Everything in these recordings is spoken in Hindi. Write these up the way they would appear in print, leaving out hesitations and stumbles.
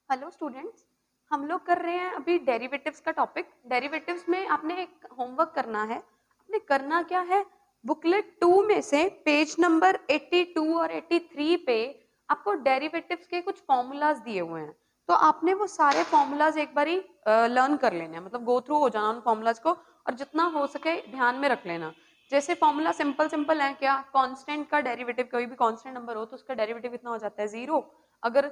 हेलो स्टूडेंट्स, हम लोग कर रहे हैं अभी डेरिवेटिव्स का टॉपिक। डेरिवेटिव्स में आपने एक होमवर्क करना है। आपने करना क्या है, बुकलेट 2 में से पेज नंबर 82 और 83 पे आपको डेरिवेटिव्स के कुछ फॉर्मूलाज दिए हुए हैं। तो आपने वो सारे फॉर्मूलाज एक बारी लर्न कर लेने हैं, मतलब गो थ्रू हो जाना उन फॉर्मूलाज को, और जितना हो सके ध्यान में रख लेना। जैसे फॉर्मूला सिंपल सिंपल है, क्या कांस्टेंट का डेरिवेटिव, कोई भी कांस्टेंट नंबर हो तो उसका डेरिवेटिव कितना हो जाता है, 0। अगर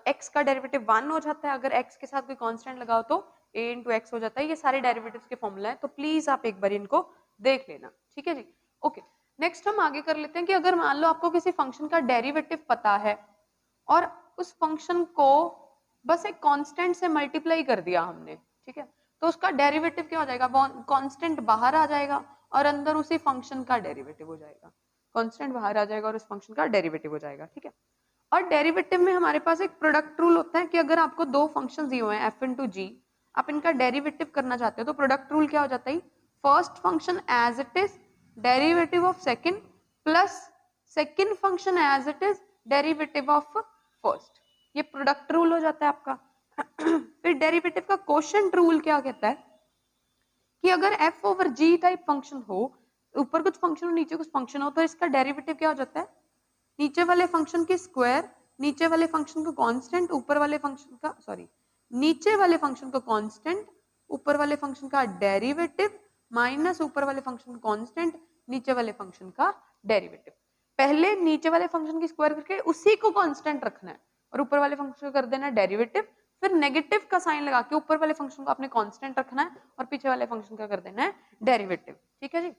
x का डेरिवेटिव 1 हो जाता है, अगर x के साथ कोई कांस्टेंट लगाओ तो a इंटू एक्स हो जाता है। ये सारे डेरिवेटिव्स के फॉर्मूला है, तो प्लीज आप एक बार इनको देख लेना, ठीक है जी। ओके, नेक्स्ट हम आगे कर लेते हैं कि अगर मान लो आपको किसी फंक्शन का डेरिवेटिव पता है और उस फंक्शन को बस एक कांस्टेंट से मल्टीप्लाई कर दिया हमने, ठीक है, तो उसका डेरिवेटिव क्या हो जाएगा, कांस्टेंट बाहर आ जाएगा और अंदर उसी फंक्शन का डेरिवेटिव हो जाएगा। कांस्टेंट बाहर आ जाएगा और उस फंक्शन का डेरिवेटिव हो जाएगा, ठीक है। और डेरिवेटिव में हमारे पास एक प्रोडक्ट रूल होता है कि अगर आपको दो फंक्शन दिए हुए हैं f इंटू जी, आप इनका डेरिवेटिव करना चाहते हो तो प्रोडक्ट रूल क्या हो जाता है, first function as it is derivative of second plus second function as it is derivative of first. ये प्रोडक्ट रूल हो जाता है आपका। फिर डेरिवेटिव का क्वोशिएंट रूल क्या कहता है कि अगर f over g type function हो, ऊपर कुछ फंक्शन हो नीचे कुछ फंक्शन हो, तो इसका डेरिवेटिव क्या हो जाता है, नीचे वाले फंक्शन की स्क्वायर, नीचे वाले फंक्शन को कांस्टेंट, ऊपर वाले फंक्शन का नीचे वाले फंक्शन को कांस्टेंट, ऊपर वाले फंक्शन का डेरिवेटिव माइनस ऊपर वाले फंक्शन का कांस्टेंट, नीचे वाले फंक्शन का डेरिवेटिव। पहले नीचे वाले फंक्शन की स्क्वायर करके उसी को कांस्टेंट रखना है और ऊपर वाले फंक्शन को कर देना है डेरिवेटिव, फिर नेगेटिव का साइन लगा के ऊपर वाले फंक्शन को आपने कांस्टेंट रखना है और पीछे वाले फंक्शन का कर देना है डेरिवेटिव, ठीक है जी।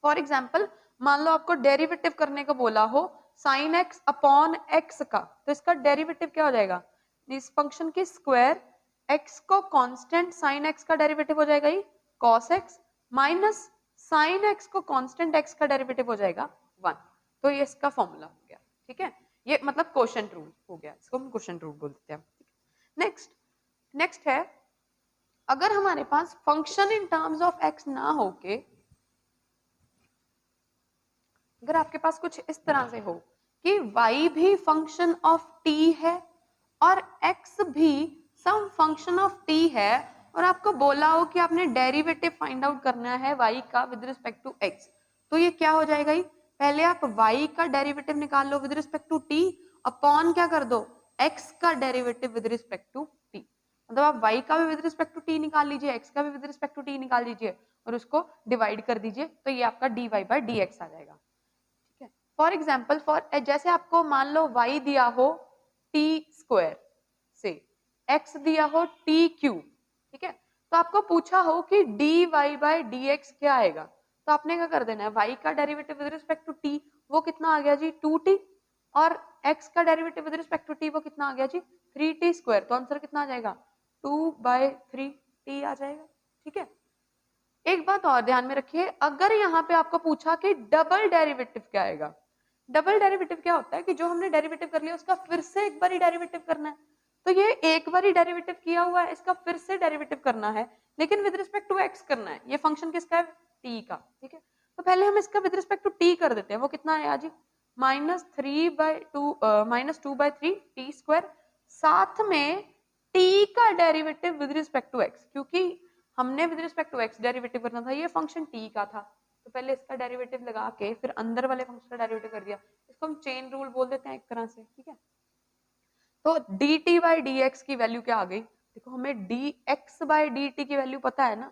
फॉर एग्जाम्पल, मान लो आपको डेरिवेटिव करने को बोला हो साइन एक्स अपॉन एक्स का, तो इसका डेरिवेटिव क्या हो जाएगा, इस फंक्शन की स्क्वायर, एक्स को कांस्टेंट, साइन एक्स का डेरिवेटिव हो जाएगा ये cos x, minus sine x को कांस्टेंट एक्स का डेरिवेटिव हो जाएगा 1। तो ये इसका फॉर्मूला हो गया, ठीक है। ये मतलब क्वोशिएंट रूल हो गया, इसको हम क्वोशिएंट रूल बोलते हैं। नेक्स्ट नेक्स्ट है, अगर हमारे पास function in terms of x ना होके, अगर आपके पास कुछ इस तरह से हो कि y भी फंक्शन ऑफ t है और x भी सम फंक्शन ऑफ t है, और आपको बोला हो कि आपने डेरिवेटिव फाइंड आउट करना है y का विद रिस्पेक्ट टू x, तो ये क्या हो जाएगा, ही पहले आप y का डेरिवेटिव निकाल लो with respect to t, upon क्या कर दो, x का derivative with respect to t। मतलब आप y का भी विद रिस्पेक्ट टू t निकाल लीजिए, x का भी विद रिस्पेक्ट टू t निकाल लीजिए और उसको डिवाइड कर दीजिए, तो ये आपका dy बाई dx आ जाएगा। फॉर एग्जाम्पल, जैसे आपको मान लो y दिया हो टी स्क्वायर से, x दिया हो टी क्यूब, ठीक है, तो आपको पूछा हो कि dy बाई dx क्या आएगा, तो आपने क्या कर देना है, y का derivative with respect to t वो कितना आ गया जी 2t, और x का derivative with respect to t वो कितना आ गया जी 3t स्क्वायर, तो आंसर कितना आ जाएगा 2/3t आ जाएगा, ठीक है। एक बात और ध्यान में रखिए, अगर यहाँ पे आपको पूछा कि डबल डेरिवेटिव क्या आएगा, डबल डेरिवेटिव क्या होता है कि जो हमने डेरिवेटिव कर लिया उसका फिर से एक बार डेरिवेटिव करना है, तो ये एक बार डेरिवेटिव किया हुआ है, इसका फिर से डेरिवेटिव करना है, लेकिन विद रिस्पेक्ट टू एक्स करना है। ये फंक्शन किसका है, टी का, ठीक है। तो पहले हम इसका विद रिस्पेक्ट टू टी कर देते हैं, वो कितना है जी -2/3 टी स्क्वायर, साथ में टी का derivative with respect to x, क्योंकि हमने with respect to x derivative करना था, ये फंक्शन टी का था, तो पहले इसका डेरिवेटिव लगा के फिर अंदर वाले फंक्शन का डेरिवेटिव कर दिया। इसको हम चेन रूल बोल देते हैं एक तरह से, ठीक है। तो dt बाई डी एक्स की वैल्यू क्या आ गई, देखो हमें dx बाई dt की वैल्यू पता है ना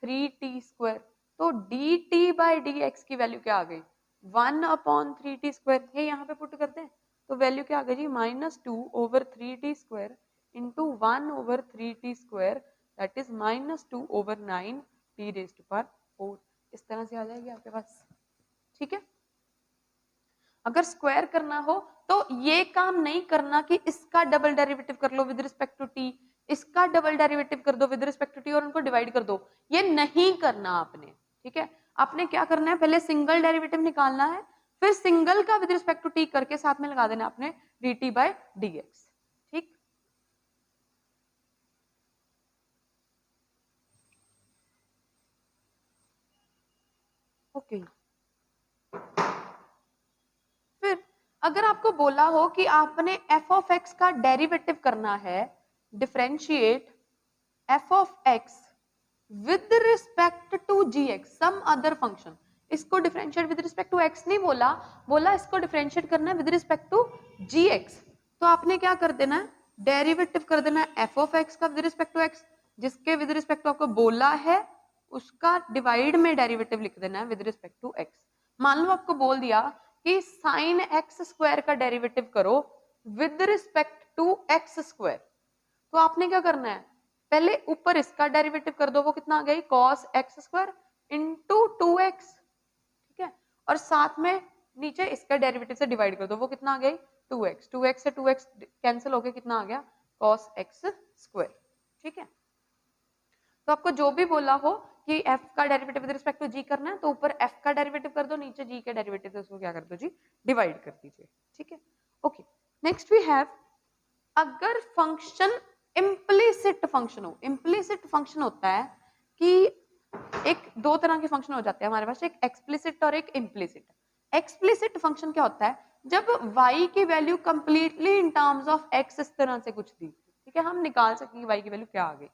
3t स्क्वायर, तो dt बाई डी एक्स की वैल्यू क्या आ गई 1/3t स्क्वायर, ये यहाँ पे पुट करते हैं, तो वैल्यू क्या आ गई जी -2/3t square into 1/3t square, that is -2/9t⁴। इस तरह से आ जाएगी आपके पास, ठीक है। अगर स्क्वायर करना हो तो ये काम नहीं करना कि इसका डबल डेरिवेटिव कर लो विद रिस्पेक्ट टू टी, इसका डबल डेरिवेटिव कर दो विद रिस्पेक्ट टू टी और उनको डिवाइड कर दो, ये नहीं करना आपने, ठीक है। आपने क्या करना है, पहले सिंगल डेरिवेटिव निकालना है, फिर सिंगल का विद रिस्पेक्ट टू टी करके साथ में लगा देना आपने dt बाई dx, ठीक। ओके, फिर अगर आपको बोला हो कि आपने f ऑफ x का डेरिवेटिव करना है differentiate f of x with respect to gx some other function। इसको differentiate with respect to x नहीं बोला, बोला इसको डिफरेंशिएट करना है विद रिस्पेक्ट टू gx। तो आपने क्या कर देना है, डेरिवेटिव कर देना है f of x का विद रिस्पेक्ट टू x, जिसके विद रिस्पेक्ट टू आपको बोला है उसका डिवाइड में डेरिवेटिव लिख देना है विद रिस्पेक्ट टू x। मान लो आपको बोल दिया कि साइन x स्क्वायर का डेरिवेटिव करो with respect to x square, तो आपने क्या करना है, पहले ऊपर इसका डेरिवेटिव कर दो, वो कितना आ गई cos x square into 2x, ठीक है, और साथ में नीचे इसका डेरिवेटिव से डिवाइड कर दो, वो कितना आ गई 2x, 2x से 2x कैंसिल होके कितना आ गया cos x स्क्वायर, ठीक है। तो आपको जो भी बोला हो कि f का derivative with respect to g करना है, तो ऊपर f का डेरिवेटिव कर दो, नीचे g के डेरिवेटिव से उसको क्या कर दो जी, डिवाइड कर दीजिए, ठीक है। ओके, नेक्स्ट वी हैव, अगर फंक्शन इम्प्लिसिट फंक्शन हो, इम्प्लिसिट फंक्शन होता है कि एक दो तरह के फंक्शन हो जाते हैं हमारे पास, एक एक्सप्लिसिट और एक इम्प्लिसिट। एक्सप्लिसिट फंक्शन क्या होता है, जब y की value completely in terms of x इस तरह से कुछ दी, ठीक है, हम निकाल सकेंगे y की वैल्यू क्या आ गई।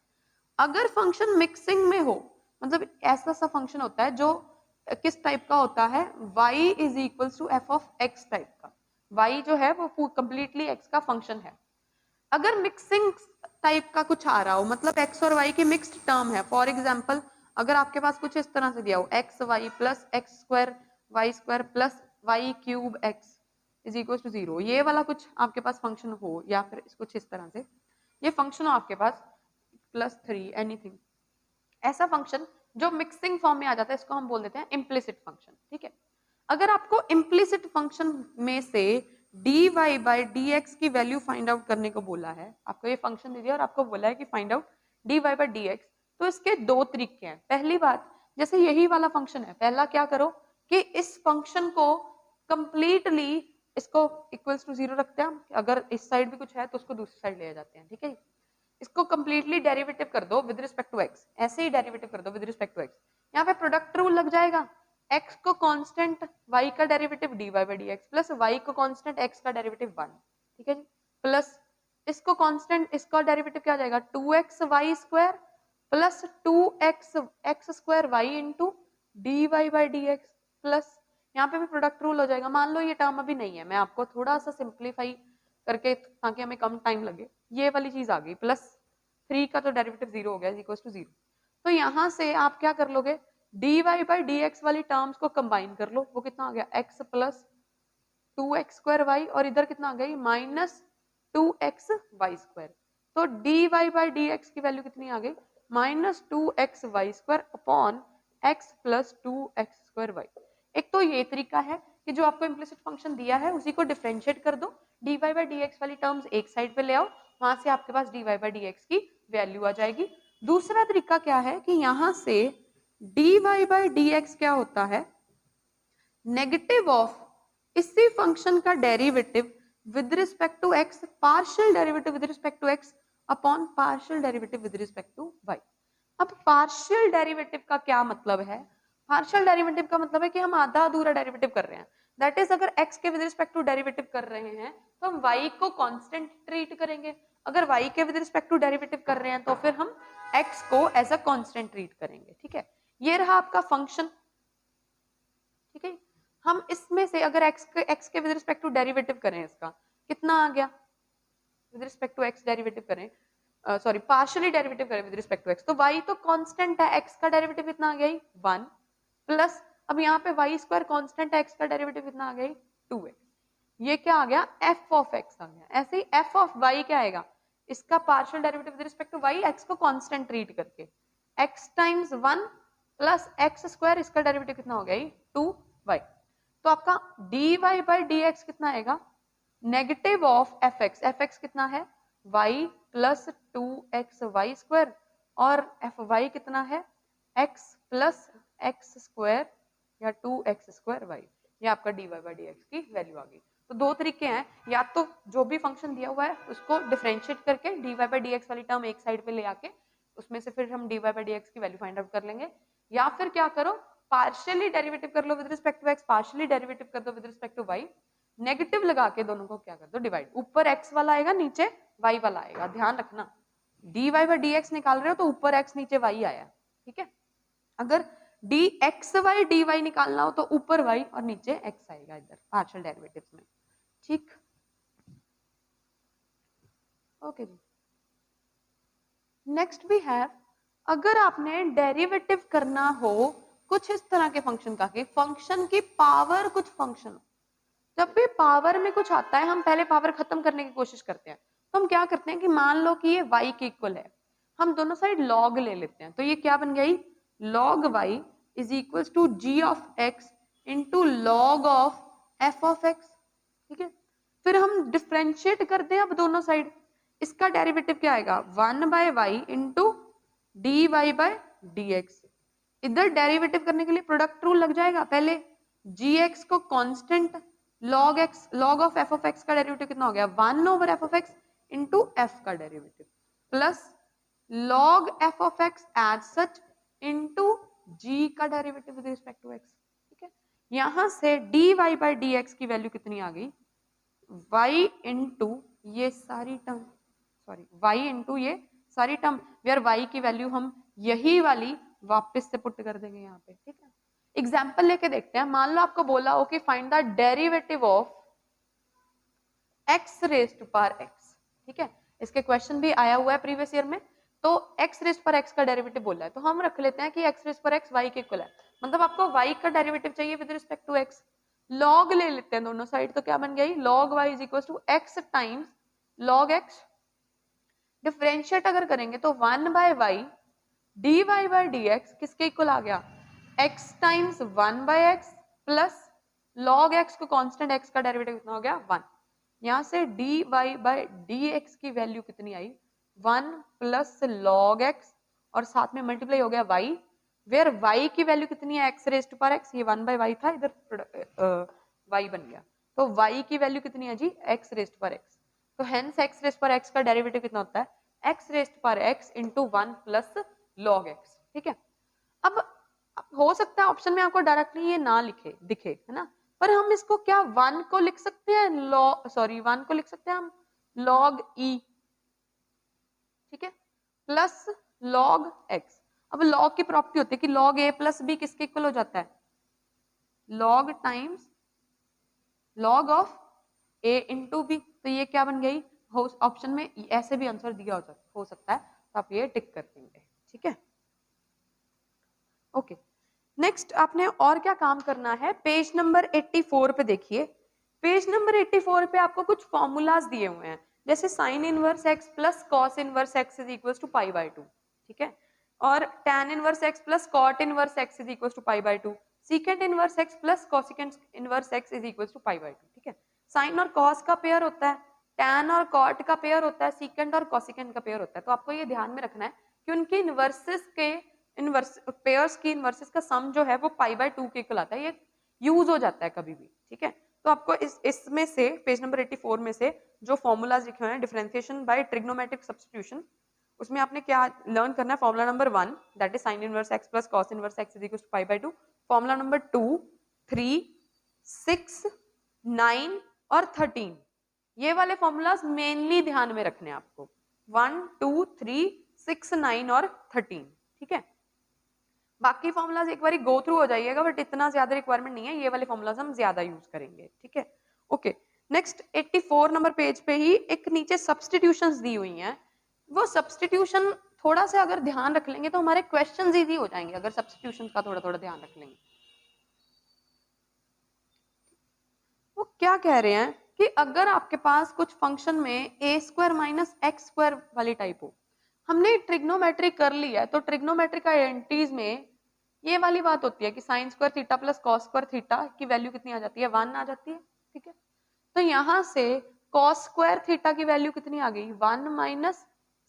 अगर फंक्शन मिक्सिंग में हो, मतलब ऐसा सा फंक्शन होता है जो किस टाइप का होता है, y is equals to f of x type का, y जो है वो कंप्लीटली x का फंक्शन है। अगर मिक्सिंग टाइप का कुछ आ रहा हो, मतलब x और y की मिक्स्ड टर्म है, फॉर एग्जांपल अगर आपके पास कुछ इस तरह से दिया हो x y plus x square y square plus y cube x is equal to 0, ये वाला कुछ आपके पास फंक्शन हो, या फिर कुछ इस तरह से ये फंक्शन हो आपके पास +3 एनीथिंग, ऐसा फंक्शन जो मिक्सिंग फॉर्म में आ जाता है, इसको हम बोल देते हैं इम्प्लिसिट फंक्शन, ठीक है। अगर आपको इम्प्लिसिट फंक्शन में से dy बाई dx की वैल्यू फाइंड आउट करने को बोला है, आपको ये फंक्शन दे दिया और आपको बोला है कि find out dy by dx, तो इसके दो तरीके हैं। पहली बात, जैसे यही वाला फंक्शन है, पहला क्या करो कि इस फंक्शन को कंप्लीटली इसको इक्वल्स टू 0 रखते हैं, अगर इस साइड भी कुछ है तो उसको दूसरी साइड ले जाते हैं, ठीक है। इसको कंप्लीटली डेरिवेटिव कर दो विद रिस्पेक्ट टू x, ऐसे ही डेरिवेटिव कर दो विद रिस्पेक्ट टू x, यहाँ पे प्रोडक्ट रूल लग जाएगा, x को कांस्टेंट y का derivative dy by dx plus y को कांस्टेंट x का डेरिवेटिव 1, ठीक है जी, प्लस इसको कांस्टेंट इसका डेरिवेटिव क्या आ जाएगा 2x y square plus 2x x square y into dy by dx, plus यहाँ पे भी प्रोडक्ट रूल हो जाएगा। मान लो ये टर्म अभी नहीं है, मैं आपको थोड़ा सा सिंप्लीफाई करके ताकि हमें कम टाइम लगे, ये वाली चीज आ गई, प्लस 3 का तो डेरिवेटिव 0 हो गया इज इक्वल्स टू 0। तो यहाँ से आप क्या कर लोगे, dy बाई dx वाली टर्म्स को कंबाइन कर लो, वो कितना आ गया x plus 2x square y, और इधर कितना आ गई माइनस 2x y स्क्वायर, तो dy बाई dx की वैल्यू कितनी आ गई minus 2x y square upon x plus 2x square y। एक तो ये तरीका है कि जो आपको इम्प्लिसिट फंक्शन दिया है उसी को डिफरेंशिएट कर दो, dy बाई dx वाली टर्म्स एक साइड पे ले आओ, वहां से आपके पास dy बाई dx की वैल्यू आ जाएगी। दूसरा तरीका क्या है कि यहां से dy बाई dx क्या होता है, नेगेटिव ऑफ इसी फंक्शन का derivative with respect to x, partial derivative with respect to x upon partial derivative with respect to y। अब पार्शियल डेरिवेटिव का क्या मतलब है, पार्शियल डेरिवेटिव का मतलब है कि हम आधा अधूरा डेरिवेटिव कर रहे हैं, दैट इज अगर x के विद रिस्पेक्ट टू डेरिवेटिव कर रहे हैं तो हम y को कांस्टेंट ट्रीट करेंगे, अगर y के विद रिस्पेक्ट टू डेरिवेटिव कर रहे हैं तो फिर हम x को एज अ कांस्टेंट ट्रीट करेंगे, ठीक है। ये रहा आपका फंक्शन, ठीक है। हम इसमें से अगर x के विद रिस्पेक्ट टू डेरिवेटिव करें, इसका कितना आ गया with respect to x derivative करें, सॉरी पार्शियली डेरिवेटिव करें विद रिस्पेक्ट टू x, तो y तो कांस्टेंट है, x का डेरिवेटिव कितना आ गया 1 प्लस, अब यहाँ पे y स्क्वायर कांस्टेंट है, x का डेरिवेटिव कितना आ गया 2x, ये क्या आ गया f ऑफ x आ गया। ऐसे ही f ऑफ y क्या आएगा, इसका partial derivative with respect to y, x को कांस्टेंट ट्रीट करके x times 1 plus x square, इसका डेरिवेटिव कितना हो गया 2y, तो आपका dy बाई dx कितना आएगा नेगेटिव ऑफ fx कितना है y plus 2x y square, और fy कितना है x प्लस x स्क्वायर या 2x स्क्वायर y, ये आपका dy बाई dx की वैल्यू आ गई। तो दो तरीके हैं, या तो जो भी फंक्शन दिया हुआ है उसको डिफरेंशिएट करके dy बाई dx वाली टर्म एक साइड पे ले आके उसमें से फिर हम dy बाई dx की वैल्यू फाइंड आउट कर लेंगे, या फिर क्या करो पार्शियली डेरिवेटिव कर लो with respect to x, partially derivative कर दो with respect to y, negative लगा के दोनों को क्या कर दो डिवाइड, ऊपर x वाला आएगा नीचे y वाला आएगा, ध्यान रखना dy बाई डी एक्स निकाल रहे हो तो ऊपर x नीचे y आया, ठीक है। अगर dxy dy निकालना हो तो ऊपर y और नीचे x आएगा इधर पार्शियल डेरिवेटिव्स में, ठीक। ओके जी, नेक्स्ट वी हैव, अगर आपने डेरिवेटिव करना हो कुछ इस तरह के फंक्शन का, कि फंक्शन की पावर कुछ फंक्शन हो, जब भी पावर में कुछ आता है हम पहले पावर खत्म करने की कोशिश करते हैं। तो हम क्या करते हैं कि मान लो कि ये y के इक्वल है, हम दोनों साइड log ले लेते हैं, तो ये क्या बन गई, log y is equal to g of x into log of f of x, ठीक है। फिर हम डिफ्रेंशिएट करते हैं अब दोनों साइड, इसका डेरिवेटिव क्या आएगा, 1 by y into d y by d x. इधर डेरिवेटिव करने के लिए प्रोडक्ट रूल लग जाएगा, पहले जी एक्स को constant, log x log of f of x का डेरिवेटिव कितना हो गया, 1 over f of x into f का derivative plus log f of x as such into g का derivative with respect to x, ठीक है। यहां से dy बाई dx की वैल्यू कितनी आ गई, y इंटू ये सारी टर्म, सॉरी y इंटू ये सारी टर्म, वेयर y की वैल्यू हम यही वाली वापस से पुट कर देंगे यहाँ पे, ठीक है। एग्जाम्पल लेके देखते हैं, मान लो आपको बोला हो कि find the derivative of x raised to power x, ठीक है। इसके क्वेश्चन भी आया हुआ है प्रीवियस ईयर में, तो x रेज्ड पर x का डेरिवेटिव बोला है, तो हम रख लेते हैं कि x रेज्ड पर x y के इक्वल है, मतलब आपको y का डेरिवेटिव चाहिए with respect to x, log ले लेते हैं दोनों साइड, तो क्या बन गई, log y is equal to x times log x। Differentiate अगर करेंगे तो 1 by y d y by d x किसके इक्वल आ गया, x times 1 by x plus log x को कांस्टेंट x का डेरिवेटिव कितना हो गया, 1। यहाँ से dy बाई dx की वैल्यू कितनी आई, 1 प्लस log x और साथ में मल्टीप्लाई हो गया y, वेयर y की वैल्यू कितनी है, x raised to power x, ये 1 बाय y था, इधर y बन गया, तो y की वैल्यू कितनी है जी, x raised to power x, तो हेंस x रेज्ड पर x का डेरिवेटिव कितना होता है, x रेज्ड पर x into 1 plus log x, ठीक है। अब हो सकता है ऑप्शन में आपको डायरेक्टली ये ना लिखे दिखे, है ना, पर हम इसको क्या 1 को लिख सकते हैं, 1 को लिख सकते हैं हम log e, ठीक है, प्लस log x। अब log की प्रॉपर्टी होती है कि log a प्लस b किसके इक्वल हो जाता है, log times log of a into b, तो ये क्या बन गई, ऑप्शन में ऐसे भी आंसर दिया हो सकता है, तो आप ये टिक कर देंगे, ठीक है। ओके, नेक्स्ट आपने और क्या काम करना है, पेज नंबर 84 पे देखिए, पेज नंबर 84 पे आपको कुछ फॉर्मूलाज दिए हुए हैं, जैसे sine inverse x plus cos inverse x is equal to pi by 2, ठीक है, और tan inverse x plus cot inverse x is equal to pi by 2, secant inverse x plus cosecant inverse x is equal to pi by 2, ठीक है। साइन और कॉस का पेयर होता है, tan और कॉट का पेयर होता है, सीकेंट और कोसिकेंट का पेयर होता है, तो आपको ये ध्यान में रखना है कि उनके इनवर्सेस के पेयर्स की इनवर्सेस का सम जो है वो पाई बाय 2 के इक्वल आता है, ये यूज हो जाता है कभी भी, ठीक है। तो आपको इसमें से पेज नंबर 84 में से जो फॉर्मूलाज लिखे हुए हैं, डिफरेंशिएशन बाय ट्रिग्नोमेट्रिक सब्स्टिट्यूशन, उसमें आपने क्या लर्न करना है, formula number 1 that is sine inverse x plus cos inverse x is equal to pi by 2, formula number 2, 3, 6, 9 और 13, ये वाले फॉर्मूलाज मेनली ध्यान में रखने हैं आपको, 1, 2, 3, 6, 9 और 13, ठीक है। बाकी फॉर्मूलाज एक बार गो थ्रू हो जाइएगा, बट इतना ज्यादा रिक्वायरमेंट नहीं है, ये वाले फॉर्मूलाज हम ज्यादा यूज करेंगे, ठीक है। ओके, नेक्स्ट 84 नंबर पेज पे ही एक नीचे सब्स्टिट्यूशंस दी हुई हैं, वो सब्स्टिट्यूशन थोड़ा सा अगर ध्यान रख लेंगे तो हमारे क्वेश्चंस इजी हो जाएंगे, अगर सब्स्टिट्यूशंस का थोड़ा थोड़ा ध्यान रख लेंगे। वो क्या कह रहे हैं कि अगर आपके पास कुछ फंक्शन में a square minus x square वाली टाइप हो, हमने ट्रिग्नोमेट्री कर लिया है, तो ट्रिग्नोमेट्रिक आइडेंटिटीज में ये वाली बात होती है कि sign square theta plus cos square theta की वैल्यू कितनी आ जाती है, 1 आ जाती है, ठीक है। तो यहाँ से कॉस स्क्वायर थीटा की वैल्यू कितनी आ गई, 1 माइनस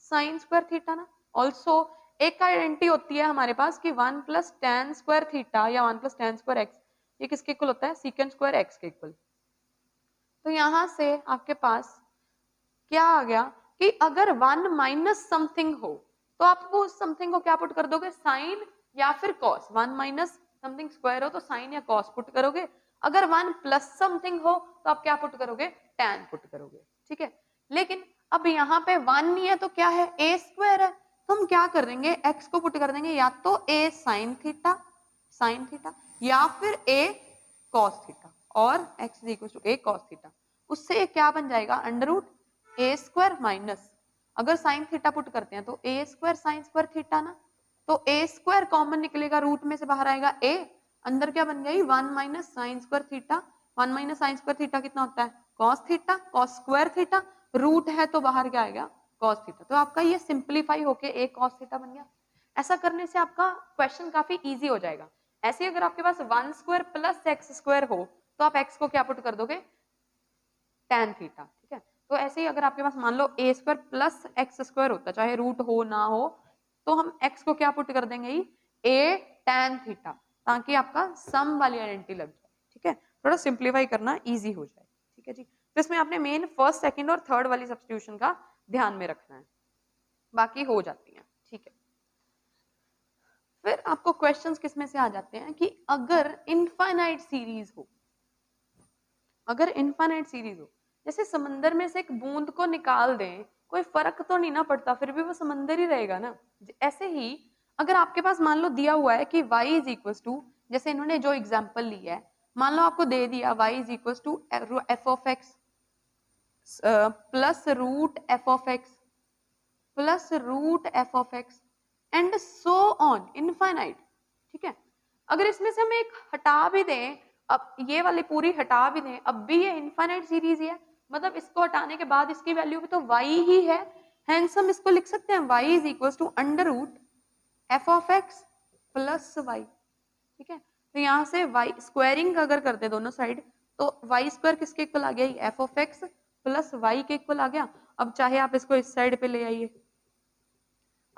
साइन स्क्वायर थीटा ना। ऑल्सो एक आइडेंटिटी होती है हमारे पास कि 1 प्लस टेन स्क्वायर थीटा या 1 प्लस टेन स्क्वायर एक्स, ये किसके इक्वल होता है, सीकेंट स्क्वायर एक्स के इक्वल। तो यहाँ से आपके पास क्या आ गया कि अगर 1 माइनस समथिंग हो तो आप वो समथिंग को क्या पुट कर दोगे, साइन या फिर कॉस, 1 माइनस समथिंग स्क्वायर हो तो साइन या कॉस पुट करोगे, अगर 1 प्लस समथिंग हो तो आप क्या पुट करोगे, tan पुट करोगे, ठीक है। लेकिन अब यहाँ पे 1 नहीं है तो क्या है, a स्क्वायर है, तो हम क्या कर देंगे, x को पुट कर देंगे या तो a sin थीटा या फिर a cos थीटा, और x इज इक्वल टू a cos थीटा। उससे क्या बन जाएगा, under root a square minus, अगर sin थीटा पुट करते हैं तो a square sin square theta ना, तो a स्क्वायर कॉमन निकलेगा, रूट में से बाहर आएगा a, अंदर क्या बन गई 1 minus sine square theta, 1 minus sine square theta कितना होता है, cos theta, cos square theta, root है तो बाहर क्या आएगा, cos थीटा। तो आपका ये सिंप्लीफाई होके a cos थीटा बन गया। ऐसा करने से आपका क्वेश्चन काफी इजी हो जाएगा। ऐसे अगर आपके पास 1 स्क्वायर प्लस एक्स स्क्वायर हो तो आप x को क्या पुट कर दोगे, tan थीटा, ठीक है। तो ऐसे ही अगर आपके पास मान लो a square plus x square होता, चाहे रूट हो ना हो, तो हम x को क्या पुट कर देंगे, a tan थीटा, ताकि आपका सम वाली आइडेंटिटी लग जाए, ठीक है। थोड़ा सिंप्लीफाई करना इजी हो जाए, ठीक है जी। तो इसमें आपने मेन फर्स्ट, सेकंड और थर्ड वाली सब्स्टिट्यूशन का ध्यान में रखना है, बाकी हो जाती हैं, ठीक है। फिर आपको क्वेश्चंस किसमें से आ जाते हैं कि अगर इनफाइनाइट सीरीज हो, अगर इनफाइनाइट सीरीज हो, जैसे समंदर में से एक बूंद को निकाल दें, कोई फर्क तो नहीं ना पड़ता, फिर भी वो समंदर ही रहेगा ना। ऐसे ही अगर आपके पास मान लो दिया हुआ है कि y इज इक्वल टू, जैसे इन्होंने जो एग्जांपल लिया है, मान लो आपको दे दिया y is equal to f of x plus root f of x plus root f of x and so on infinite, ठीक है। अगर इसमें से हम एक हटा भी दें, अब ये वाली पूरी हटा भी दें, अब भी ये इनफाइनाइट सीरीज है, मतलब इसको हटाने के बाद इसकी वैल्यू भी तो y ही है, हेंस हम इसको लिख सकते हैं y is equal to under root f of x plus y, ठीक है। तो यहाँ से y स्क्वायरिंग अगर करते दोनों साइड, तो y स्क्वायर किसके इक्वल आ गया, f of x plus y के इक्वल आ गया। अब चाहे आप इसको इस साइड पे ले आइए,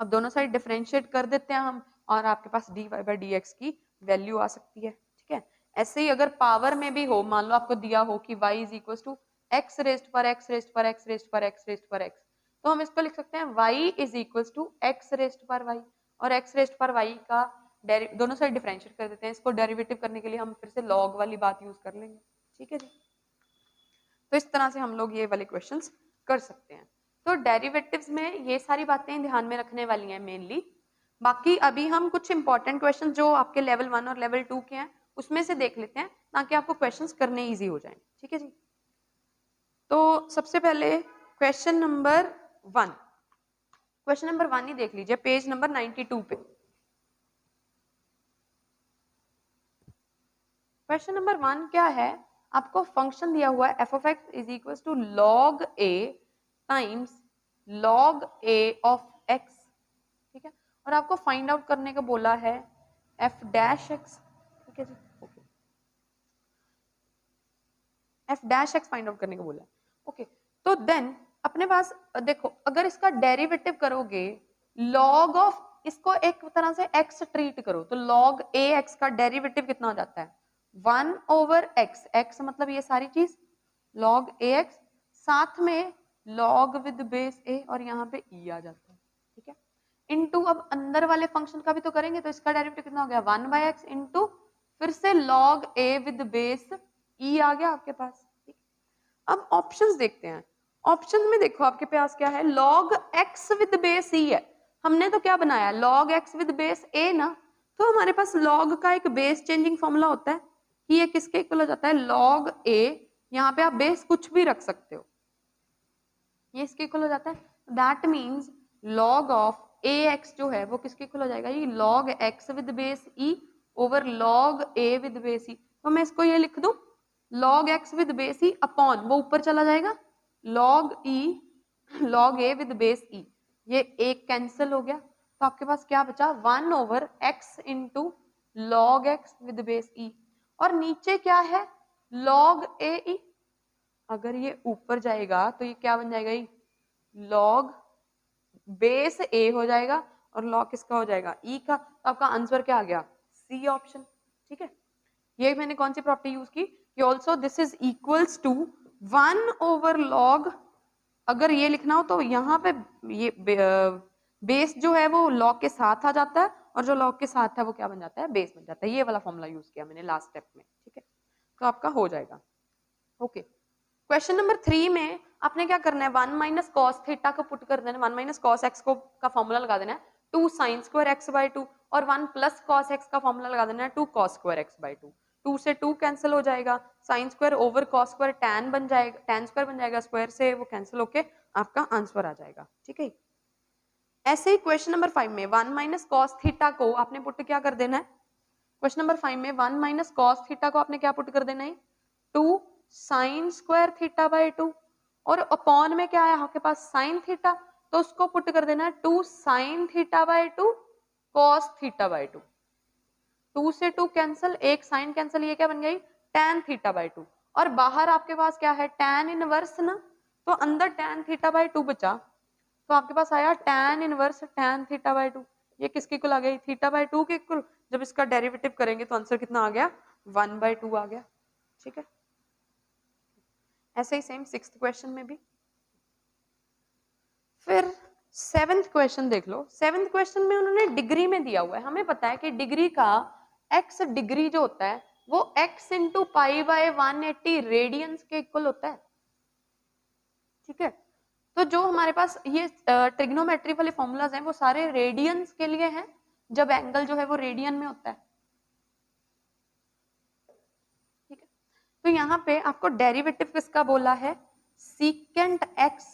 अब दोनों साइड डिफरेंशिएट कर देते हैं हम, और आपके पास dy बाई डी एक्स की वैल्यू आ सकती है, ठीक है। ऐसे ही अगर पावर में भी हो, मान लो आपको दिया हो कि y is equal to x raised पर एक्स रेस्ट पर एक्स रेस्ट पर एक्स रेस्ट पर एक्स, तो हम इसको लिख सकते हैं y is equal to x raised पर y, और एक्स रेस्ट पर y का दोनों साइड डिफरेंशिएट कर देते हैं। इसको डेरिवेटिव करने के लिए हम फिर से लॉग वाली बात यूज कर लेंगे, ठीक है जी। तो इस तरह से हम लोग ये वाले क्वेश्चंस कर सकते हैं। तो डेरिवेटिव्स में ये सारी बातें ध्यान में रखने वाली हैं मेनली। बाकी अभी हम कुछ इंपॉर्टेंट क्वेश्चन जो आपके लेवल 1 और लेवल 2 के हैं उसमें से देख लेते हैं, ताकि आपको क्वेश्चंस करने इजी हो जाएं, ठीक है जी। तो सबसे पहले क्वेश्चन नंबर 1, क्वेश्चन नंबर 1 ही देख लीजिए, पेज नंबर 92 पे। क्वेश्चन नंबर 1 क्या है, आपको फंक्शन दिया हुआ है f of x is equal to log a times log a of x, ठीक है। और आपको फाइंड आउट करने को बोला है एफ डैश एक्स, ठीक है जी, okay. F dash x find out करने को बोला है, ओके। तो देन अपने पास देखो, अगर इसका डेरिवेटिव करोगे लॉग ऑफ, इसको एक तरह से एक्स ट्रीट करो, तो लॉग ए एक्स का डेरिवेटिव कितना हो जाता है, 1 ओवर एक्स, एक्स मतलब ये सारी चीज लॉग ए एक्स, साथ में लॉग विद बेस ए, और यहाँ पे ई आ जाता है, ठीक है। इनटू अब अंदर वाले फंक्शन का भी तो करेंगे, तो इसका डेरिवेटिव कितना हो गया 1 बाय एक्स इंटू फिर से लॉग ए विद बेस ई आ गया आपके पास, ठीक। अब ऑप्शंस देखते हैं, ऑप्शन में देखो आपके पास क्या है, लॉग एक्स विद बेस ई है, हमने तो क्या बनाया लॉग एक्स विद बेस ए ना, तो हमारे पास लॉग का एक बेस चेंजिंग फॉर्मूला होता है कि ये किसके इक्वल हो जाता है, लॉग ए, यहाँ पे आप बेस कुछ भी रख सकते हो, ये इसके इक्वल हो जाता है। That means log of a x जो है वो किसके इक्वल हो जाएगा, ये log x with base e over log a with base e. तो मैं इसको ये लिख दूं log x with base e upon, वो ऊपर चला जाएगा log e log a with base e, ये एक कैंसिल हो गया, तो आपके पास क्या बचा 1 over x into log x with base e, और नीचे क्या है लॉग ए ई, अगर ये ऊपर जाएगा तो ये क्या बन जाएगा, ये लॉग बेस ए हो जाएगा, और लॉग किसका हो जाएगा ई का, तो आपका आंसर क्या आ गया सी ऑप्शन, ठीक है। ये मैंने कौन सी प्रॉपर्टी यूज की कि also this is equals to 1 over log, अगर ये लिखना हो तो यहाँ पे ये बेस जो है वो लॉग के साथ आ जाता है, और जो लॉग के साथ है वो क्या बन जाता है बेस बन जाता है, ये वाला फॉर्मूला यूज किया मैंने लास्ट स्टेप में, ठीक है। तो आपका हो जाएगा, ओके। क्वेश्चन नंबर 3 में आपने क्या करना है, 1 माइनस कॉस थीटा को पुट कर देना, 1 माइनस कॉस एक्स को का फॉर्मूला लगा देना है 2 साइन स्क्वायर एक्स बाई 2 और 1 प्लस कॉस एक्स का फॉर्मूला लगा देना है 2 कॉस स्क्वायर एक्स बाई 2। 2 से 2 कैंसिल हो जाएगा, sine square over cos square tan बन जाएगा, टैन स्क्वायर बन जाएगा, स्क्वायर से वो कैंसिल होके आपका आंसर आ जाएगा। ठीक है, ऐसे ही क्वेश्चन नंबर 5 में 1 माइनस कॉस थीटा को आपने पुट क्या कर देना है, क्वेश्चन नंबर 5 में 1 माइनस कॉस थीटा को आपने क्या पुट कर देना है 2 साइन स्क्वायर थीटा बाई 2 और अपॉन में क्या है आपके पास साइन थीटा, तो उसको पुट कर देना है 2 sine theta by 2 cos theta by 2। 2 से 2 कैंसिल, एक साइन कैंसिल, ये क्या बन गई tan थीटा बाई 2 और बाहर आपके पास क्या है tan इनवर्स ना, तो अंदर tan थीटा बाई 2 बचा, तो आपके पास आया tan inverse tan theta by 2। ये किसके इक्वल आ गई थीटा बाई 2 के इक्वल। जब इसका डेरिवेटिव करेंगे तो आंसर कितना आ गया 1/2 आ गया। ठीक है, ऐसे ही सेम 6th क्वेश्चन में भी। फिर 7th क्वेश्चन देख लो। 7th क्वेश्चन में उन्होंने डिग्री में दिया हुआ है, हमें पता है कि डिग्री का x डिग्री जो होता है वो x into pi by 180 radians के इक्वल होता है। ठीक है, तो जो हमारे पास ये ट्रिग्नोमेट्री वाले फॉर्मूलाज हैं वो सारे रेडियंस के लिए हैं, जब एंगल जो है वो रेडियन में होता है। ठीक है, तो यहाँ पे आपको डेरिवेटिव किसका बोला है सीकेंट x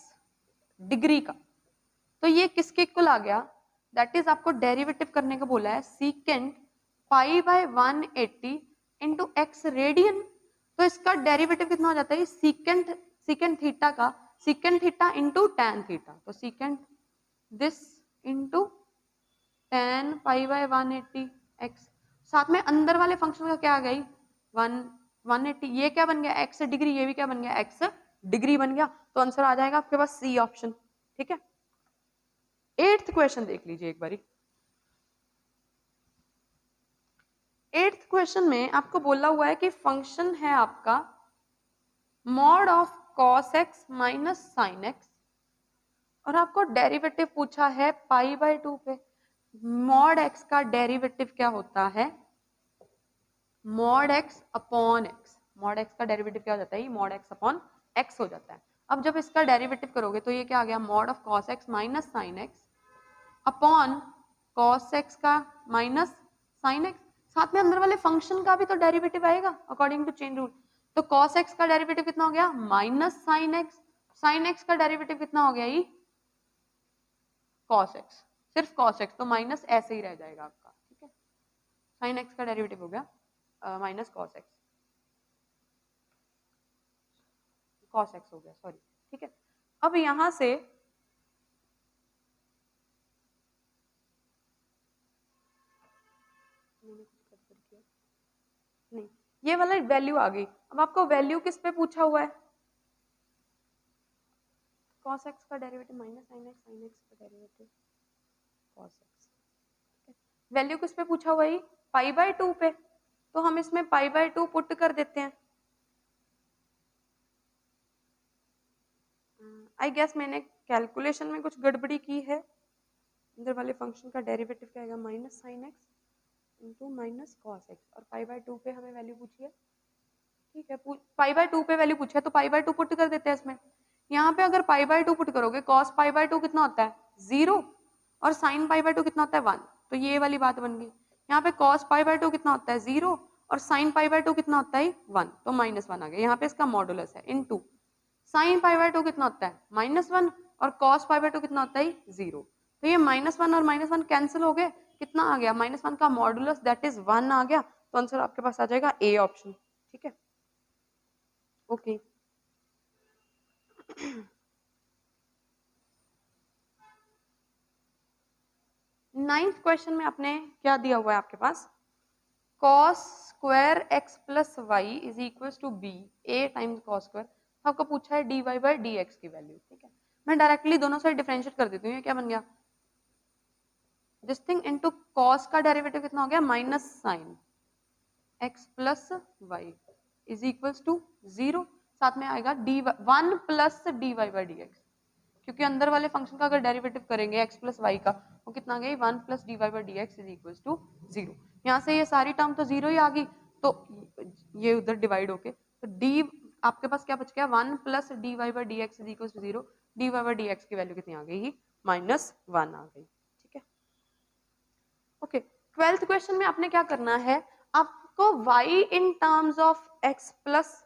डिग्री का, तो ये किसके इक्वल आ गया, दैट इज आपको डेरिवेटिव करने को बोला है secant pi by 180 into x radian. तो इसका डेरिवेटिव कितना हो जाता है सीकेंट थीटा का, secant theta into tan theta, तो secant this into tan pi by 180 x, साथ में अंदर वाले फंक्शन का क्या आ गई 180, ये क्या बन गया एक्स डिग्री, ये भी क्या बन गया एक्स डिग्री बन गया, तो आंसर आ जाएगा आपके पास सी ऑप्शन। ठीक है, 8th क्वेश्चन देख लीजिए एक बारी। 8th क्वेश्चन में आपको बोला हुआ है कि फंक्शन है आपका mod of cos x minus sine x और आपको डेरिवेटिव पूछा है पाई बाय 2 पे। मॉड एक्स का डेरिवेटिव क्या होता है mod x upon x, mod x का डेरिवेटिव क्या हो जाता है मॉड एक्स अपॉन एक्स हो जाता है। अब जब इसका डेरिवेटिव करोगे तो ये क्या आ गया mod of cos x minus sine x upon cos x का माइनस साइन एक्स, साथ में अंदर वाले फंक्शन का भी तो डेरिवेटिव आएगा अकॉर्डिंग टू चेन रूल। तो कॉस एक्स का डेरिवेटिव कितना हो गया minus sine x, sine x का डेरिवेटिव कितना हो गया ये कॉस एक्स, सिर्फ कॉस एक्स, तो माइनस ऐसे ही रह जाएगा आपका। ठीक है, साइन एक्स का डेरिवेटिव हो गया minus cos x, cos x हो गया सॉरी। ठीक है, अब यहां से नहीं, ये वाला वैल्यू आ गई। अब आपको वैल्यू किस पे पूछा हुआ है cos x का डेरिवेटिव माइनस sin x का डेरिवेटिव cos x। वैल्यू किस पे पूछा हुआ है पाई बाय 2 पे, तो हम इसमें पाई बाय 2 पुट कर देते हैं। आई गेस मैंने कैलकुलेशन में कुछ गड़बड़ी की है, अंदर वाले फंक्शन का डेरिवेटिव क्या आएगा minus sine x into minus cos x और पाई बाय 2 पे हमें वैल्यू पूछी है। ठीक है, पाई बाय 2 पे वैल्यू पूछी है तो पाई बाय 2 पुट कर देते हैं इसमें। यहाँ पे अगर पाई बाय 2 पुट करोगे कॉस पाई बाय 2 कितना होता है 0 और साइन पाई बाय 2 कितना होता है 1, तो ये वाली बात बन गई। यहाँ पे कॉस पाई बाय 2 कितना होता है 0 और साइन पाई बाय 2 कितना होता है 1, तो -1 आ गया। यहाँ पे इसका मॉडुलस है इनटू साइन पाई बाय 2 कितना होता है -1 और कॉस पाई बाय 2 कितना होता है 0, तो ये -1 और -1 कैंसिल हो गए, कितना आ गया -1 का मॉडुलस दैट इज 1 आ गया, तो आंसर आपके पास आ जाएगा ए ऑप्शन। ठीक है, ओके। 9th क्वेश्चन में आपने क्या दिया हुआ है आपके पास cos square x plus y is equal to b a times cos square, आपको पूछा है dy बाई dx की वैल्यू। ठीक है, मैं डायरेक्टली दोनों साइड डिफरेंशिएट कर देती हूँ, ये क्या बन गया दिस थिंग इनटू cos का डेरिवेटिव कितना हो गया minus sine x plus y is equal to 0, साथ में आएगा dy 1 plus dy by dx, क्योंकि अंदर वाले फंक्शन का अगर डेरिवेटिव करेंगे x प्लस वाई का वो कितना आ गई 1 plus dy by dx is equal to 0। यहाँ से ये सारी टर्म तो 0 ही आ गई, तो ये उधर डिवाइड होके तो d आपके पास क्या बच गया 1 plus d y by d x is equal to 0, d y by d x की वैल्यू कितनी आ गई, -1 आ गई। ठीक है, ओके। 12th क्वेश्चन में आपने क्या करना है, आपको y in terms of x plus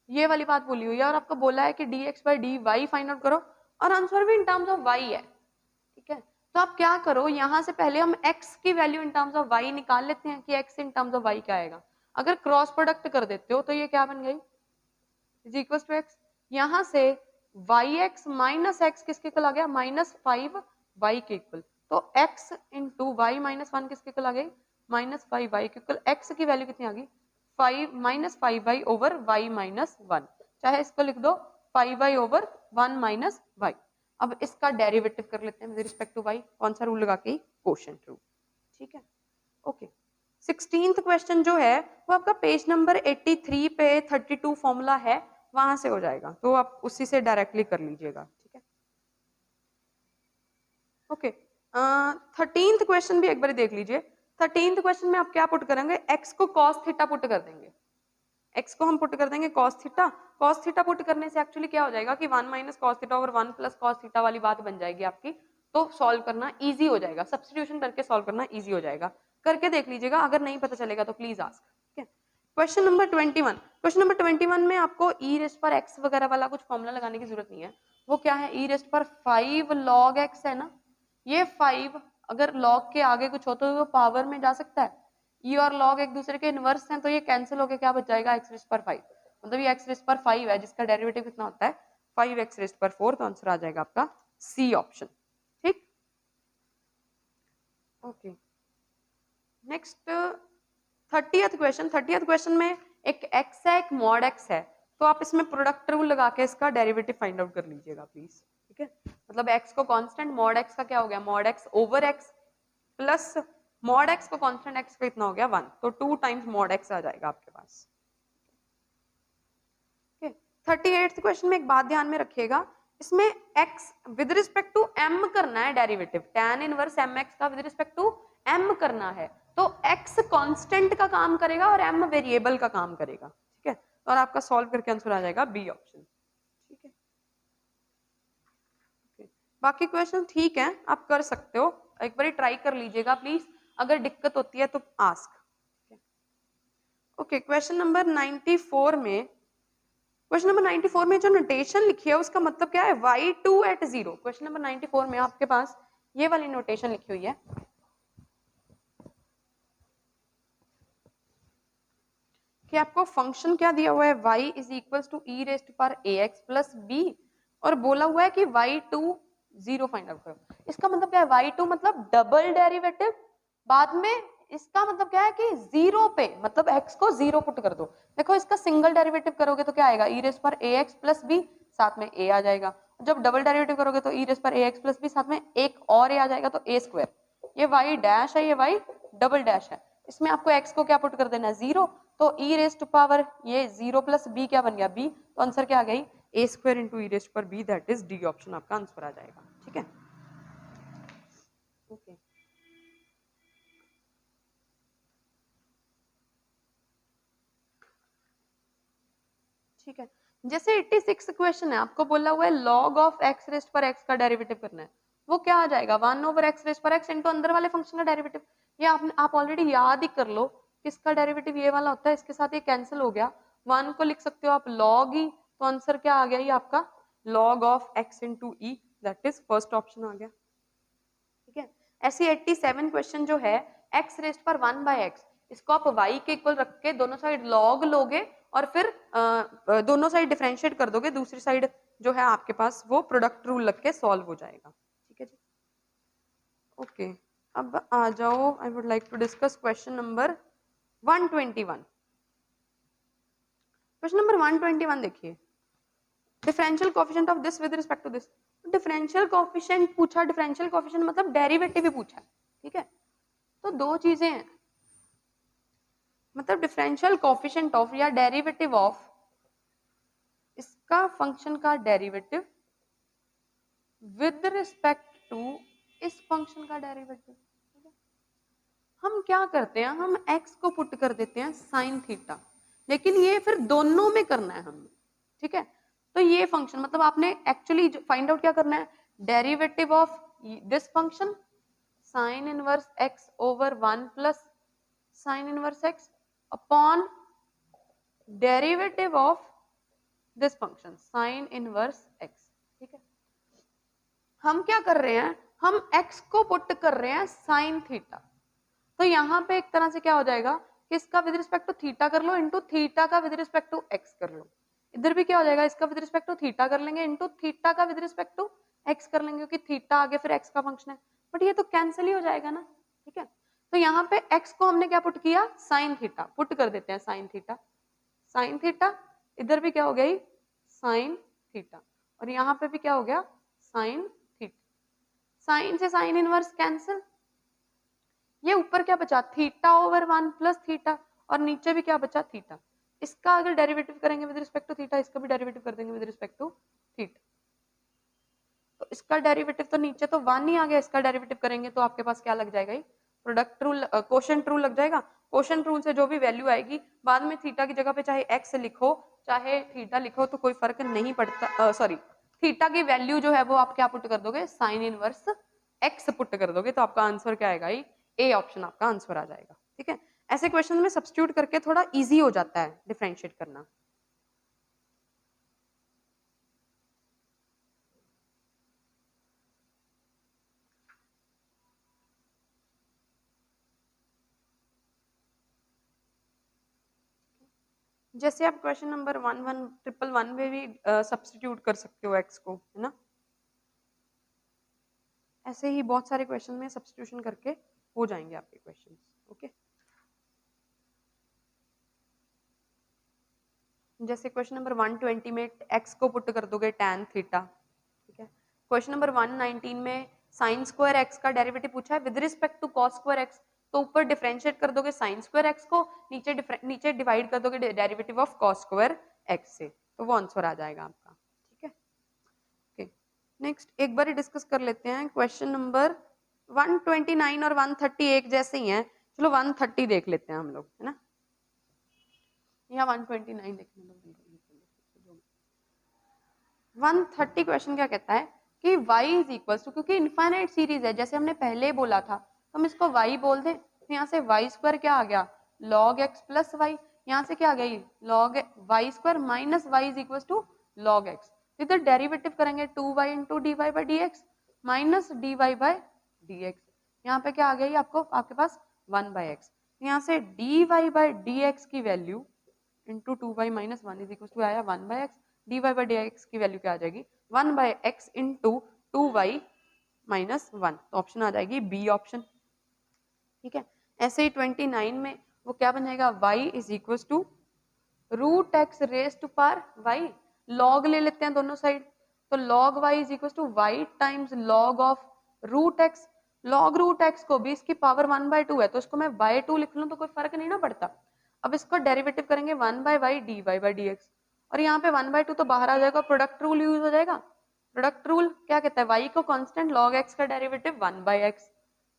ये वाली बात बोली हुई है और आपको बोला है कि dx by dy find out करो और आंसर भी इन टर्म्स ऑफ y है। ठीक है, तो आप क्या करो, यहां से पहले हम x की value in terms of y निकाल लेते हैं कि x in terms of y क्या आएगा। अगर क्रॉस प्रोडक्ट कर देते हो तो ये क्या बन गई, इज इक्वल टू x। यहां से yx माइनस x किसके इक्वल आ गया, -5y के इक्वल। तो x इंटू y -1 किसके इक्वल आ गई, -5y के इक्वल। x की वैल्यू कितनी आ गई, 5 ओवर y -1, चाहे इसको लिख दो 5y ओवर 1 -y। अब इसका डेरिवेटिव कर लेते हैं विद रिस्पेक्ट टू y, कौन सा रूल लगा के, कोशेंट रूल। ठीक है, ओके। 16th क्वेश्चन जो है वो आपका पेज नंबर 83 पे 32 फॉर्मूला है, वहां से हो जाएगा, तो आप उसी से डायरेक्टली कर लीजिएगा। ठीक है, ओके। 13th क्वेश्चन भी एक बार देख लीजिए। 13th क्वेश्चन में आप क्या पुट करेंगे, x को cos थीटा पुट कर देंगे, x को हम पुट कर देंगे cos theta. cos theta put करने से एक्चुअली क्या हो जाएगा कि 1 minus cos theta over 1 plus cos theta वाली बात बन जाएगी आपकी, तो सॉल्व करना इजी हो जाएगा, सब्स्टिट्यूशन करके सॉल्व करना इजी हो जाएगा। करके देख लीजिएगा, अगर नहीं पता चलेगा तो प्लीज आस्क। ठीक है, क्वेश्चन नंबर 21। क्वेश्चन नंबर 21 में आपको ई रेस्ट पर एक्स वगैरह वाला कुछ फॉर्मूला लगाने की जरूरत नहीं है। वो क्या है, ई रेस्ट पर 5 लॉग एक्स है ना, ये 5 अगर लॉग के आगे कुछ हो तो वो पावर में जा सकता है, ई और लॉग एक दूसरे के इनवर्स हैं, तो ये कैंसिल होकर क्या बच जाएगा, एक्स रेस्ट पर 5। मतलब ये एक्स रेस्ट पर 5 है जिसका डेरिवेटिव कितना होता है 5 एक्स रेस्ट पर 4, तो आंसर आ जाएगा आपका सी ऑप्शन। ठीक, okay. Next 30th question. 30th question में एक x है एक मॉड x है, तो आप इसमें प्रोडक्ट रूल लगा के इसका डेरिवेटिव फाइंड आउट कर लीजिएगा प्लीज। ठीक है, मतलब x को कांस्टेंट, मॉड x का क्या हो गया, mod x over x plus mod x को कांस्टेंट x का इतना हो गया 1, तो 2 टाइम्स मॉड x आ जाएगा आपके पास। 38th क्वेश्चन में एक बात ध्यान में रखिएगा, इसमें x with respect to m करना है डेरिवेटिव, tan इनवर्स mx का विद रिस्पेक्ट टू m करना है, तो x कांस्टेंट का काम करेगा और m वेरिएबल का काम करेगा। ठीक है, और आपका सॉल्व करके आंसर आ जाएगा बी ऑप्शन। ठीक है, बाकी क्वेश्चन ठीक है, आप कर सकते हो, एक बार ट्राई कर लीजिएगा प्लीज, अगर दिक्कत होती है तो आस्क। ओके, क्वेश्चन नंबर 94 में, क्वेश्चन नंबर 94 में जो नोटेशन लिखी है उसका मतलब क्या है, y2 at 0। क्वेश्चन नंबर 94 में आपके पास ये वाली नोटेशन लिखी हुई है कि आपको फंक्शन क्या दिया हुआ है, y is equal to e raised पर ax प्लस b, और बोला हुआ है कि y2 0 फाइंड आउट करो। इसका मतलब क्या है, y2 मतलब डबल डेरिवेटिव, बाद में इसका मतलब क्या है कि 0 पे, मतलब x को 0 पुट कर दो। देखो इसका सिंगल डेरिवेटिव करोगे तो क्या आएगा, ई रेस्ट पर ax प्लस b, साथ में a आ जाएगा। जब डबल डेरिवेटिव करोगे तो ई रेस्ट पर ax प्लस b, साथ में एक और a आ जाएगा, तो a स्क्वायर। ये y डैश है, ये y डबल डैश है, इसमें आपको x को क्या पुट कर देना है, 0, तो ई रेस्ट पावर ये 0 प्लस b क्या बन गया, b, तो आंसर क्या आ गई, a square into E raised पर b, that is D option आपका आंसर आ जाएगा। ठीक है, ओके। ठीक है, जैसे 86 क्वेश्चन है, आपको बोला हुआ है लॉग ऑफ एक्स रेस्ट पर एक्स का डेरिवेटिव करना है, वो क्या आ जाएगा, 1 ओवर एक्स रेस्ट पर एक्स इंटू अंदर वाले फंक्शन का डेरिवेटिव। ये आप ऑलरेडी याद ही कर लो, किसका डेरिवेटिव ये वाला होता है, इसके साथ ये कैंसिल हो गया, 1 को लिख सकते हो आप लॉग ई, तो आंसर क्या आ गया, ये आपका log of x into e, that is first option आ गया। ठीक है, ऐसी 87 क्वेश्चन जो है, एक्स रेस्ट पर 1 बाय एक्स, इसको आप y के इक्वल रख के दोनों साइड लॉग लोगे और फिर दोनों साइड डिफरेंशिएट कर दोगे, दूसरी साइड जो है आपके पास वो प्रोडक्ट रूल लग के सॉल्व हो जाएगा। ठीक है जी, ओके। अब आ जाओ, I would like to discuss question number 121। Question number 121 देखिए, differential coefficient of this with respect to this. Differential coefficient पूछा, डिफरेंशियल कोएफिशिएंट मतलब डेरिवेटिव भी पूछा। ठीक है, तो दो चीजें हैं, मतलब डिफरेंशियल कोएफिशिएंट ऑफ या डेरिवेटिव ऑफ, इसका फंक्शन का डेरिवेटिव विद रिस्पेक्ट टू इस फंक्शन का डेरिवेटिव। हम क्या करते हैं, हम x को पुट कर देते हैं साइन थीटा, लेकिन ये फिर दोनों में करना है हमें। ठीक है। तो ये फंक्शन मतलब आपने एक्चुअली फाइंड आउट क्या करना है, derivative of this function sine inverse x over 1 plus sign inverse x upon derivative of this function sine inverse x. ठीक है, हम क्या कर रहे हैं, हम x को पुट कर रहे हैं साइन थीटा, तो यहाँ पे एक तरह से क्या हो जाएगा कि इसका विद रिस्पेक्ट टू थीटा कर लो इंटू थीटा का विद रिस्पेक्ट टू x कर लो, इधर भी क्या हो जाएगा, इसका विद रिस्पेक्ट टू थीटा कर लेंगे इंटू थीटा का विद रिस्पेक्ट टू x कर लेंगे, क्योंकि थीटा आगे फिर x का फंक्शन है, बट ये तो कैंसिल ही हो जाएगा ना। ठीक है, तो यहाँ पे x को हमने क्या पुट किया, साइन थीटा पुट कर देते हैं, साइन थीटा इधर भी क्या हो गई साइन थीटा, और यहाँ पे भी क्या हो गया साइन थीटा, साइन से साइन इनवर्स कैंसिल, ये ऊपर क्या बचा थीटा ओवर 1 प्लस थीटा, और नीचे भी क्या बचा थीटा, इसका अगर डेरिवेटिव करेंगे विद रिस्पेक्ट टू थीटा, इसका भी डेरिवेटिव कर देंगे विद रिस्पेक्ट टू थीटा, तो इसका डेरिवेटिव तो नीचे तो 1 ही आ गया, इसका डेरिवेटिव करेंगे तो आपके पास क्या लग जाएगा, प्रोडक्ट रूल क्वोशंट रूल लग जाएगा, क्वोशंट रूल से जो भी वैल्यू आएगी बाद में थीटा की जगह पे चाहे एक्स लिखो चाहे थीटा लिखो तो कोई फर्क नहीं पड़ता, सॉरी थीटा की वैल्यू जो है वो आप क्या पुट कर दोगे, साइन इनवर्स एक्स पुट कर दोगे, तो आपका आंसर क्या आएगा, ए ऑप्शन आपका आंसर आ जाएगा। ठीक है, ऐसे क्वेश्चन में सब्स्टिट्यूट करके थोड़ा इजी हो जाता है डिफरेंशिएट करना। जैसे आप क्वेश्चन नंबर 1111 में भी सब्स्टिट्यूट कर सकते हो एक्स को, है ना, ऐसे ही बहुत सारे क्वेश्चन में सब्स्टिट्यूशन करके हो जाएंगे आपके क्वेश्चन। ओके, जैसे क्वेश्चन नंबर 120 में x को पुट कर दोगे tan थीटा। ठीक है, क्वेश्चन नंबर 119 में साइन स्क्वायर एक्स का डेरिवेटिव पूछा है with respect to cos square x, तो ऊपर डिफरेंशिएट कर दोगे साइन स्क्वायर एक्स को, नीचे डिवाइड कर दोगे derivative of cos square x से, तो वो आंसर आ जाएगा आपका। ठीक है, ओके, नेक्स्ट एक बार डिस्कस कर लेते हैं क्वेश्चन नंबर 129 और 130 जैसे ही हैं, चलो 130 देख लेते हैं हम लोग, है ना, या 129 देखने दो। 130 क्वेश्चन क्या कहता है कि y इज इक्वल टू, क्योंकि इनफाइनाइट सीरीज है जैसे हमने पहले बोला था, तो हम इसको y बोल दें, तो यहाँ से वाई स्क्वायर क्या आ गया log x प्लस वाई, यहाँ से क्या आ गई log y square minus y is equal to log x, इधर डेरिवेटिव करेंगे 2y into d y by d x minus d y by d x, यहाँ पे क्या आ गई आपको आपके पास 1 बाई एक्स, यहाँ से d y by d x की value into 2y minus 1 is equal to आया 1 by x, d y by d x की वैल्यू क्या आ जाएगी 1 by x into 2y minus 1, तो ऑप्शन आ जाएगी बी ऑप्शन। ठीक है, ऐसे ही 29 में वो क्या बन जाएगा y is equal to root x raise to power y, log ले लेते हैं दोनों साइड, तो log y is equal to y times log of root x, log root x को भी इसकी पावर 1/2 है तो इसको मैं बाय 2 लिख लूं तो कोई फर्क नहीं ना पड़ता, अब इसको डेरिवेटिव करेंगे 1 by y d y by d x, और यहाँ पे 1/2 तो बाहर आ जाएगा, प्रोडक्ट रूल यूज हो जाएगा, प्रोडक्ट रूल क्या कहता है y को कांस्टेंट log x का derivative 1 by x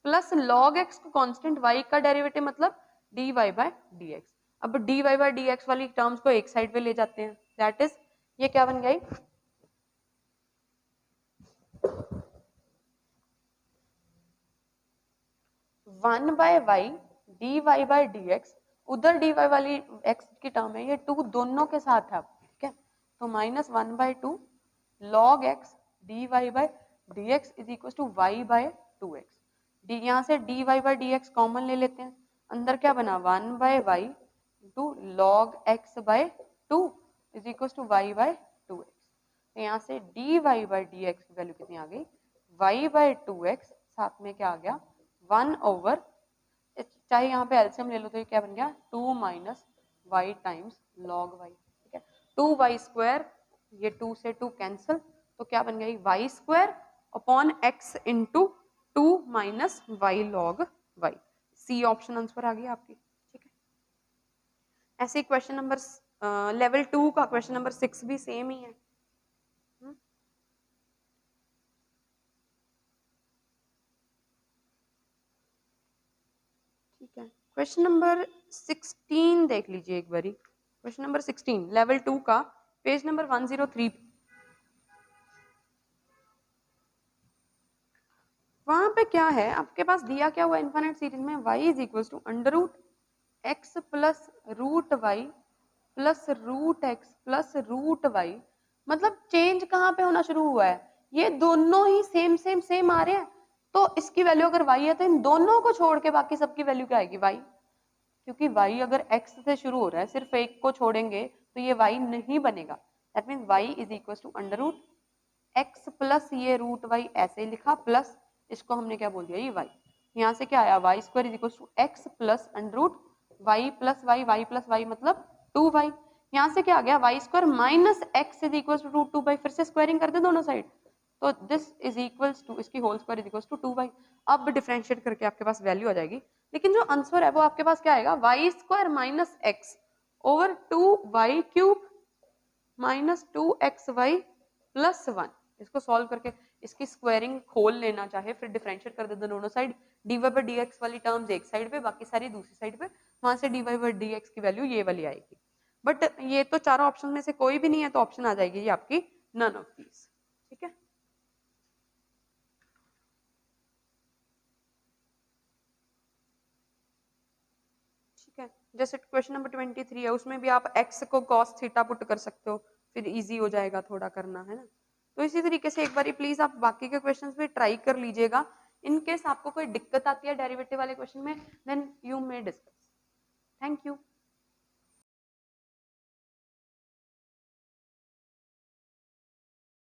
plus log x को कांस्टेंट y का डेरिवेटिव मतलब dy बाय dx, अब dy बाय dx वाली टर्म्स को एक साइड पे ले जाते हैं, दैट इज ये क्या बन गई 1 by y d y by d x, उधर डी वाई वाली x की टर्म है, ये 2 दोनों के साथ है, ठीक है, तो minus 1/2 log x d y by d x is equal to y by 2x, d यहाँ से d y by d x common ले लेते हैं, अंदर क्या बना 1 by y into log x by 2 is equal to y by 2x, तो यहाँ से d y by d x की वैल्यू कितनी आ गई वाई बाय 2x, साथ में क्या आ गया 1 ओवर, चाहे यहाँ पे एलसीएम ले लो तो ये क्या बन गया 2 minus y times log y, ठीक है, 2y स्क्वायर, ये 2 से 2 कैंसिल, तो क्या बन गई y square upon x into 2 minus y log y, C option answer आ गया आपकी। ठीक है, ऐसे क्वेश्चन नंबर लेवल 2 का क्वेश्चन नंबर 6 भी सेम ही है। ठीक है, क्वेश्चन नंबर 16 देख लीजिए एक बारी, क्वेश्चन नंबर 16 लेवल 2 का पेज नंबर 103 वहां पे क्या है आपके पास दिया क्या हुआ इनफाइनाइट सीरीज में y is equal to under root x plus root y plus root x plus root y. मतलब चेंज कहाँ पे होना शुरू हुआ है, ये दोनों ही सेम सेम सेम आ रहे हैं, तो इसकी वैल्यू अगर y है तो इन दोनों को छोड़ के बाकी सबकी वैल्यू क्या आएगी y, क्योंकि y अगर x से शुरू हो रहा है सिर्फ एक को छोड़ेंगे तो ये y नहीं बनेगा। That means y is equal to under root x plus ये रूट वाई ऐसे ही लिखा प्लस इसको हमने क्या बोल दिया ये y, यहाँ से क्या आया y square is equal to x plus under root y plus y मतलब 2y। यहाँ से क्या आ गया y square minus x is equal to root 2y, फिर से स्क्वायरिंग कर दे दोनों साइड, तो दिस इज इक्वल टू इसकी whole square is equal to 2y। अब डिफरेंशिएट करके आपके पास वैल्यू आ जाएगी, लेकिन जो आंसर है वो आपके पास क्या आएगा y square minus x over 2y cube minus 2xy plus 1। इसको सॉल्व करके इसकी स्क्वायरिंग खोल लेना चाहे फिर डिफरेंशिएट कर दे दोनों साइड, dy by dx वाली टर्म्स एक साइड पे बाकी सारी दूसरी साइड पे, वहां से dy by dx की वैल्यू ये वाली आएगी। बट ये तो चारों ऑप्शन में से कोई भी नहीं है तो ऑप्शन आ जाएगी ये आपकी नन ऑफ दीज। ठीक है, ठीक है। जैसे क्वेश्चन नंबर 23 है उसमें भी आप x को cos थीटा पुट कर सकते हो, फिर इजी हो जाएगा थोड़ा करना, है ना। तो इसी तरीके से एक बार प्लीज आप बाकी के क्वेश्चंस भी ट्राई कर लीजिएगा। इन केस आपको कोई दिक्कत आती है डेरिवेटिव वाले क्वेश्चन में then you may discuss. Thank you.